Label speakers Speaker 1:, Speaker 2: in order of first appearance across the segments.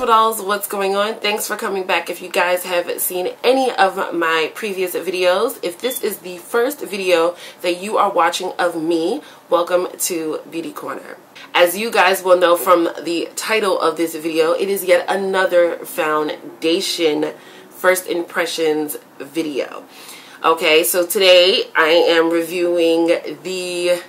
Speaker 1: beautiful dolls, what's going on? Thanks for coming back. If you guys have seen any of my previous videos, if this is the first video that you are watching of me, welcome to Beauty Corner. As you guys will know from the title of this video, it is yet another foundation first impressions video. Okay, so today I am reviewing the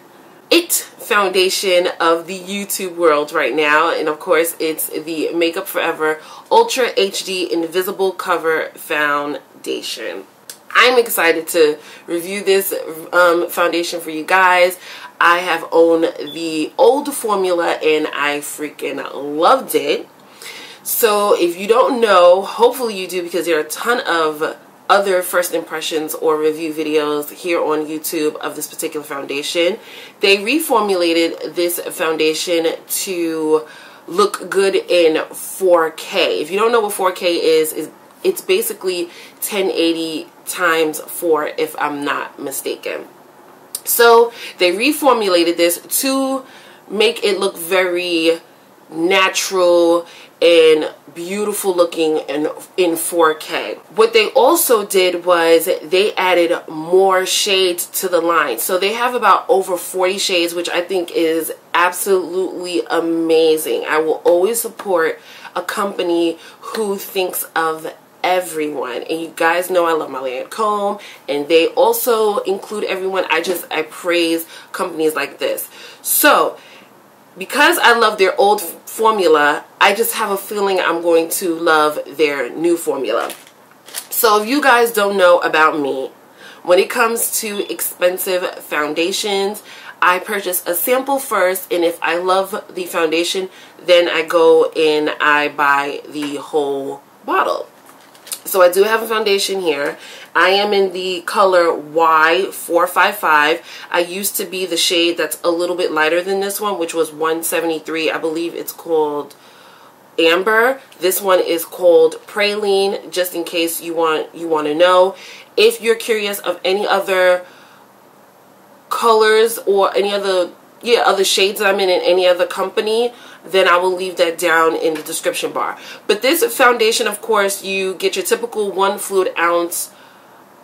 Speaker 1: IT foundation of the YouTube world right now, and of course it's the Makeup Forever Ultra HD Invisible Cover Foundation. I'm excited to review this foundation for you guys. I have owned the old formula and I freaking loved it. So if you don't know, hopefully you do, because there are a ton of other first impressions or review videos here on YouTube of this particular foundation. They reformulated this foundation to look good in 4K. If you don't know what 4K is it's basically 1080 times 4 if I'm not mistaken. So they reformulated this to make it look very natural and beautiful looking in 4K. What they also did was they added more shades to the line. So they have about over 40 shades, which I think is absolutely amazing. I will always support a company who thinks of everyone, and you guys know I love my LANCOME, and they also include everyone. I praise companies like this. So because I love their old formula, I just have a feeling I'm going to love their new formula. So if you guys don't know about me, when it comes to expensive foundations, I purchase a sample first, and if I love the foundation, then I go and I buy the whole bottle. So I do have a foundation here. I am in the color Y455. I used to be the shade that's a little bit lighter than this one, which was 173. I believe it's called Amber. This one is called Praline, just in case you want to know. If you're curious of any other colors or any other other shades that I'm in any other company, then I will leave that down in the description bar. But this foundation, of course, you get your typical 1 fluid ounce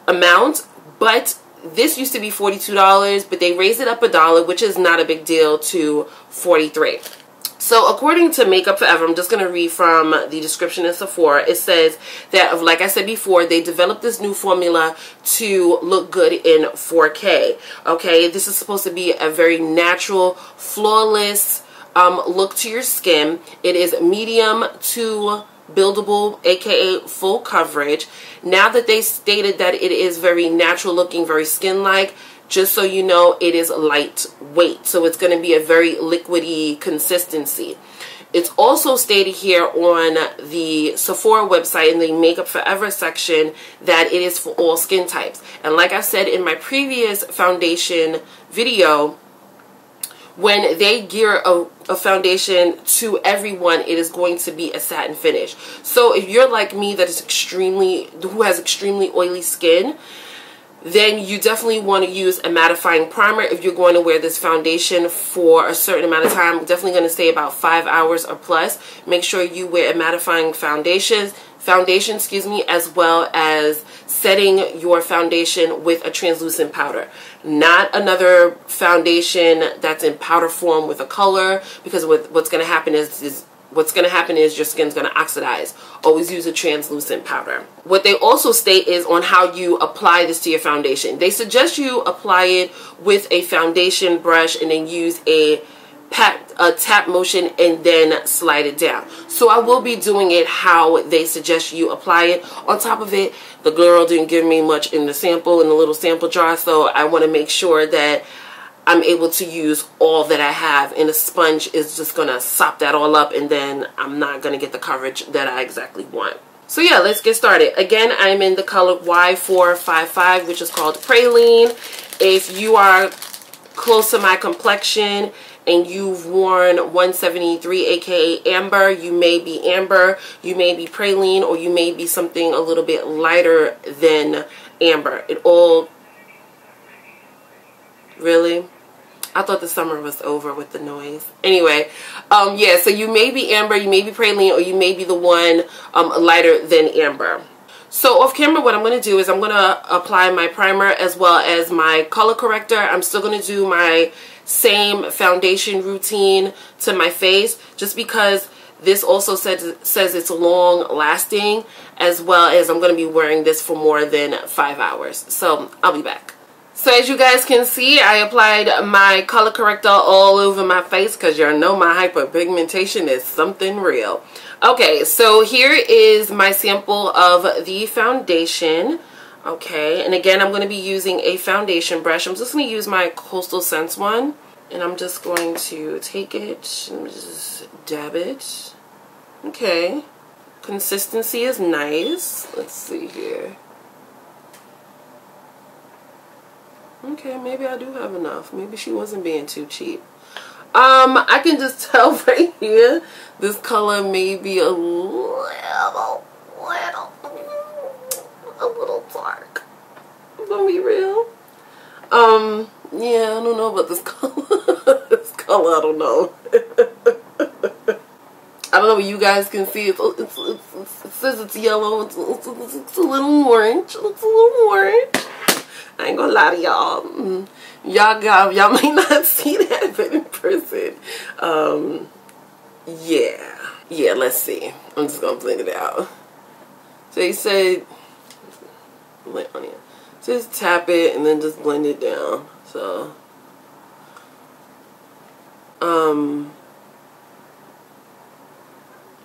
Speaker 1: amount, but this used to be $42, but they raised it up $1, which is not a big deal, to $43. So according to Makeup Forever, I'm just going to read from the description in Sephora. It says that, like I said before, they developed this new formula to look good in 4K. Okay, this is supposed to be a very natural, flawless look to your skin. It is medium to buildable, aka full coverage. Now that they stated that it is very natural looking, very skin-like, just so you know, it is lightweight, so it's going to be a very liquidy consistency. It's also stated here on the Sephora website in the Makeup Forever section that it is for all skin types. And like I said in my previous foundation video, when they gear a foundation to everyone, it is going to be a satin finish. So if you're like me, that is who has extremely oily skin, then you definitely want to use a mattifying primer if you're going to wear this foundation for a certain amount of time. Definitely going to say about 5 hours or plus. Make sure you wear a mattifying foundation, as well as setting your foundation with a translucent powder. Not another foundation that's in powder form with a color, because what's going to happen is your skin's going to oxidize. Always use a translucent powder. What they also state is on how you apply this to your foundation. They suggest you apply it with a foundation brush and then use a tap motion and then slide it down. So I will be doing it how they suggest you apply it. On top of it, the girl didn't give me much in the little sample jar, so I want to make sure that I'm able to use all that I have, and a sponge is just going to sop that all up, and then I'm not going to get the coverage that I exactly want. So yeah, let's get started. Again, I'm in the color Y455, which is called Praline. If you are close to my complexion and you've worn 173, aka Amber, you may be Amber, you may be Praline, or you may be something a little bit lighter than Amber. It all really I thought the summer was over with the noise. Anyway, yeah, so you may be amber, you may be praline, or you may be the one lighter than amber. So off camera, what I'm going to do is I'm going to apply my primer as well as my color corrector. I'm still going to do my same foundation routine to my face, just because this also says it's long lasting, as well as I'm going to be wearing this for more than 5 hours. So I'll be back. So as you guys can see, I applied my color corrector all over my face because you know my hyperpigmentation is something real. Okay, so here is my sample of the foundation. Okay, and again, I'm going to be using a foundation brush. I'm just going to use my Coastal Scents one. And I'm just going to take it and just dab it. Okay, consistency is nice. Let's see here. Okay, maybe I do have enough. Maybe she wasn't being too cheap. I can just tell right here, this color may be a little dark. I'm gonna be real. Yeah, I don't know about this color. This color, I don't know. I don't know what you guys can see. It says it's yellow. It's a little orange. It looks a little orange. I ain't gonna lie to y'all. Y'all may not see that, but in person, yeah. Let's see. I'm just gonna blend it out. So he said, just tap it and then just blend it down. So,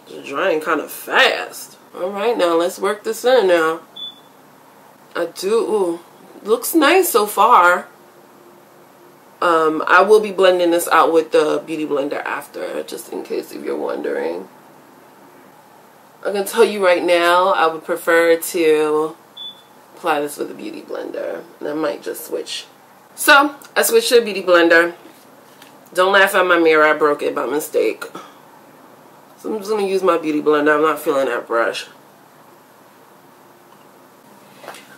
Speaker 1: it's drying kind of fast. All right, now let's work this in now. Looks nice so far. I will be blending this out with the Beauty Blender after, just in case if you're wondering. I can tell you right now, I would prefer to apply this with a Beauty Blender. And I might just switch. So, I switched to a Beauty Blender. Don't laugh at my mirror, I broke it by mistake. So I'm just going to use my Beauty Blender. I'm not feeling that brush.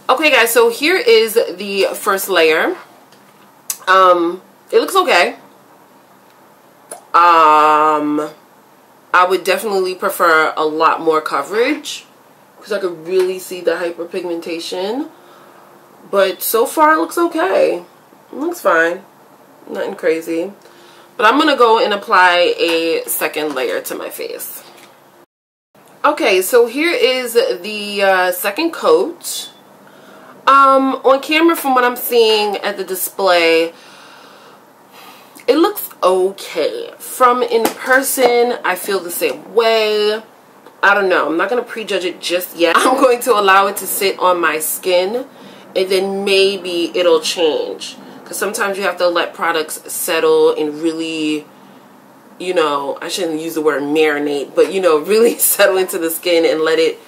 Speaker 1: Okay guys, so here is the first layer. It looks okay. I would definitely prefer a lot more coverage because I could really see the hyperpigmentation. But so far it looks okay. It looks fine. Nothing crazy. But I'm going to go and apply a second layer to my face. Okay, so here is the second coat. On camera, from what I'm seeing at the display, it looks okay. From in person, I feel the same way. I don't know. I'm not going to prejudge it just yet. I'm going to allow it to sit on my skin, and then maybe it'll change. Because sometimes you have to let products settle and really, you know, I shouldn't use the word marinate, but, you know, really settle into the skin and let it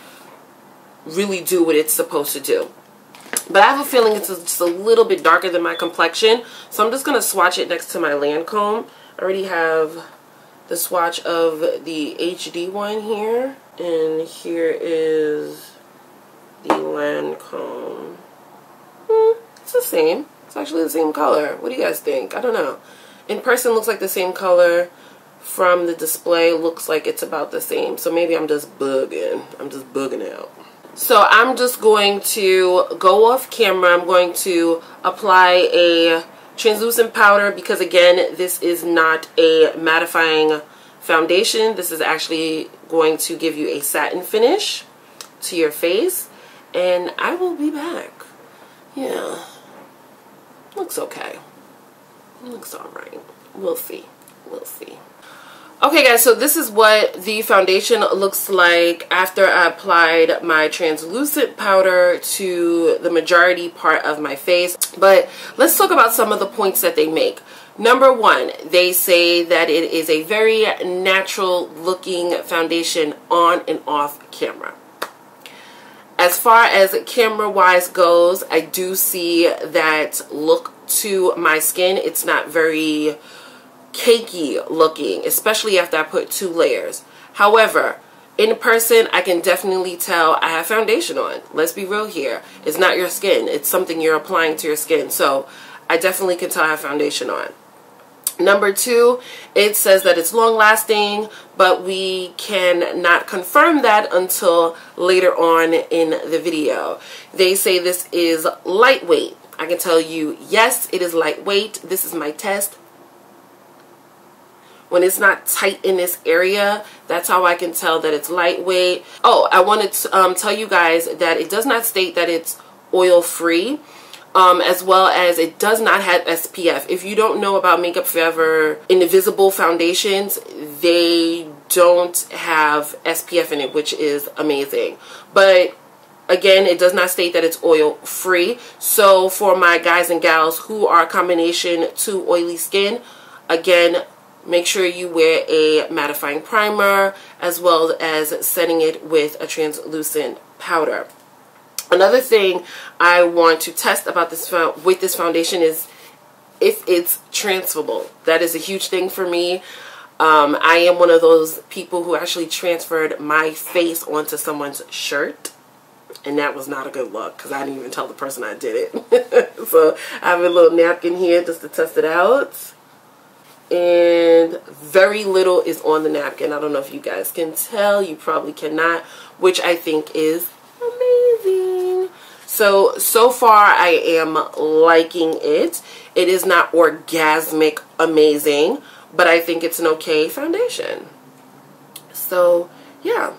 Speaker 1: really do what it's supposed to do. But I have a feeling it's just a little bit darker than my complexion. So I'm just going to swatch it next to my LANCOME. I already have the swatch of the HD one here. And here is the LANCOME. It's the same. It's actually the same color. What do you guys think? I don't know. In person looks like the same color. From the display looks like it's about the same. So maybe I'm just bugging. I'm just bugging out. So I'm just going to go off camera. I'm going to apply a translucent powder because, again, this is not a mattifying foundation. This is actually going to give you a satin finish to your face. And I will be back. Yeah. Looks okay. Looks alright. We'll see. We'll see. Okay guys, so this is what the foundation looks like after I applied my translucent powder to the majority part of my face. But let's talk about some of the points that they make. Number one, they say that it is a very natural looking foundation on and off camera. As far as camera wise goes, I do see that look to my skin. It's not very cakey looking, especially after I put 2 layers. However, in person, I can definitely tell I have foundation on. Let's be real here. It's not your skin. It's something you're applying to your skin. So I definitely can tell I have foundation on. Number 2, it says that it's long lasting, but we can not confirm that until later on in the video. They say this is lightweight. I can tell you, yes, it is lightweight. This is my test. When it's not tight in this area, that's how I can tell that it's lightweight. Oh, I wanted to tell you guys that it does not state that it's oil-free. As well as it does not have SPF. If you don't know about Makeup Forever Invisible foundations, they don't have SPF in it, which is amazing. But again, it does not state that it's oil free. So for my guys and gals who are combination 2 oily skin, again, make sure you wear a mattifying primer as well as setting it with a translucent powder. Another thing I want to test about this with this foundation is if it's transferable. That is a huge thing for me. I am one of those people who actually transferred my face onto someone's shirt, and that was not a good look because I didn't even tell the person I did it. So I have a little napkin here just to test it out, and very little is on the napkin. I don't know if you guys can tell. You probably cannot, which I think is amazing. So far I am liking it. It is not orgasmic amazing, but I think it's an okay foundation. So yeah,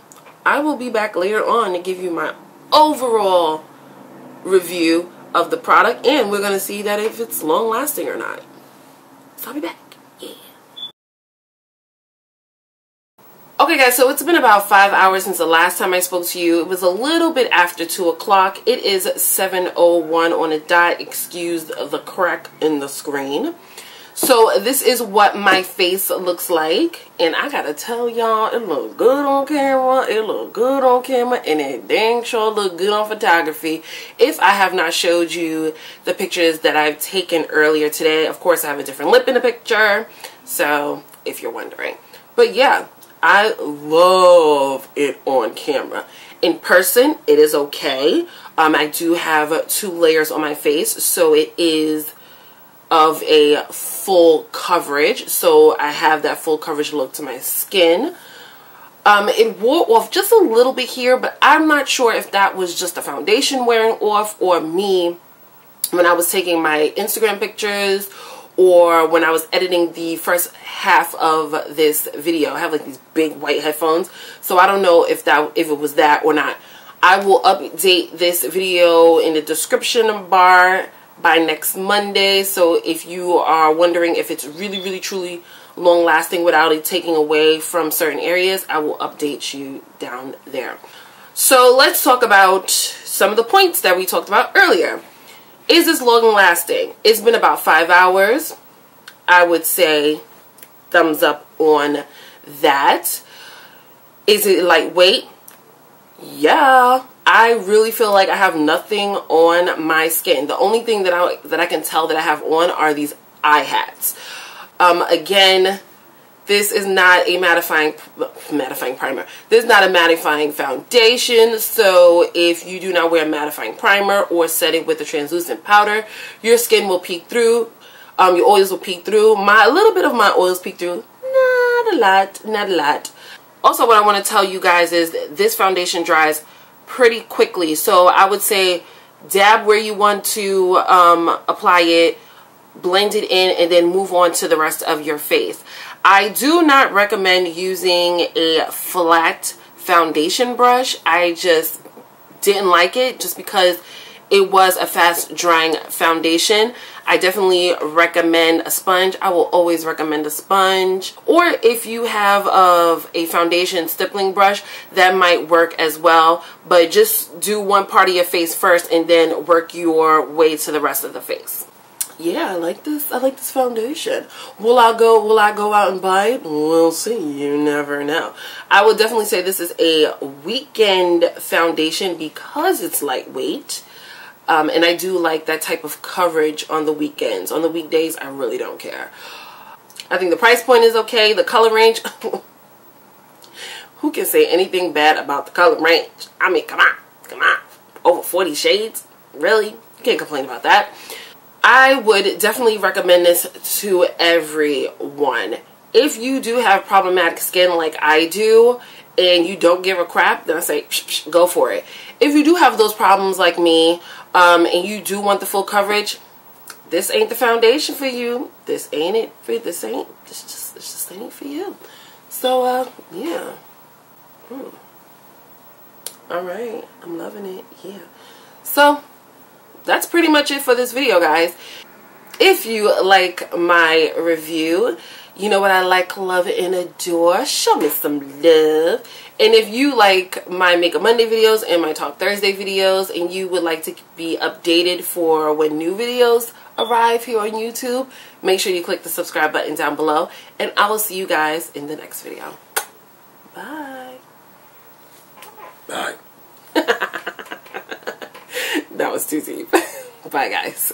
Speaker 1: I will be back later on to give you my overall review of the product, and we're going to see that if it's long lasting or not. So I'll be back. Okay guys, so it's been about 5 hours since the last time I spoke to you. It was a little bit after 2 o'clock. It is 7:01 on a dot. Excuse the crack in the screen. So this is what my face looks like. And I gotta tell y'all, it look good on camera. It look good on camera. And it dang sure look good on photography. If I have not showed you the pictures that I've taken earlier today. Of course, I have a different lip in the picture. So, if you're wondering. But yeah, I love it on camera. In person, it is okay. I do have 2 layers on my face, so it is of a full coverage. So I have that full coverage look to my skin. It wore off just a little bit here, but I'm not sure if that was just the foundation wearing off or me when I was taking my Instagram pictures, or when I was editing the first half of this video. I have like these big white headphones, so I don't know if it was that or not. I will update this video in the description bar by next Monday. So if you are wondering if it's really truly long lasting without it taking away from certain areas, I will update you down there. So let's talk about some of the points that we talked about earlier. Is this long lasting? It's been about 5 hours. I would say thumbs up on that. Is it lightweight? Yeah. I really feel like I have nothing on my skin. The only thing that I can tell that I have on are these eye hats. Again, this is not a mattifying primer. This is not a mattifying foundation. So if you do not wear a mattifying primer or set it with a translucent powder, your skin will peek through. Your oils will peek through. A little bit of my oils peek through. Not a lot. Also, what I want to tell you guys is this foundation dries pretty quickly. So I would say dab where you want to apply it, blend it in, and then move on to the rest of your face. I do not recommend using a flat foundation brush. I just didn't like it just because it was a fast drying foundation. I definitely recommend a sponge. I will always recommend a sponge. Or if you have a foundation stippling brush, that might work as well. But just do one part of your face first and then work your way to the rest of the face. Yeah, I like this. I like this foundation. Will I go out and buy it? We'll see. You never know. I would definitely say this is a weekend foundation because it's lightweight. And I do like that type of coverage on the weekends. On the weekdays, I really don't care. I think the price point is okay. The color range. Who can say anything bad about the color range? I mean, come on. Over 40 shades? Really? You can't complain about that. I would definitely recommend this to everyone. If you do have problematic skin like I do, and you don't give a crap, then I say go for it. If you do have those problems like me, and you do want the full coverage, this ain't the foundation for you. This ain't it for you. This just ain't for you. So yeah. Alright, I'm loving it. Yeah. So that's pretty much it for this video, guys. If you like my review, you know what I like, love, and adore. Show me some love. And if you like my Makeup Monday videos and my Talk Thursday videos, and you would like to be updated for when new videos arrive here on YouTube, make sure you click the subscribe button down below. And I will see you guys in the next video. Bye. Bye. That was too deep. Bye, guys.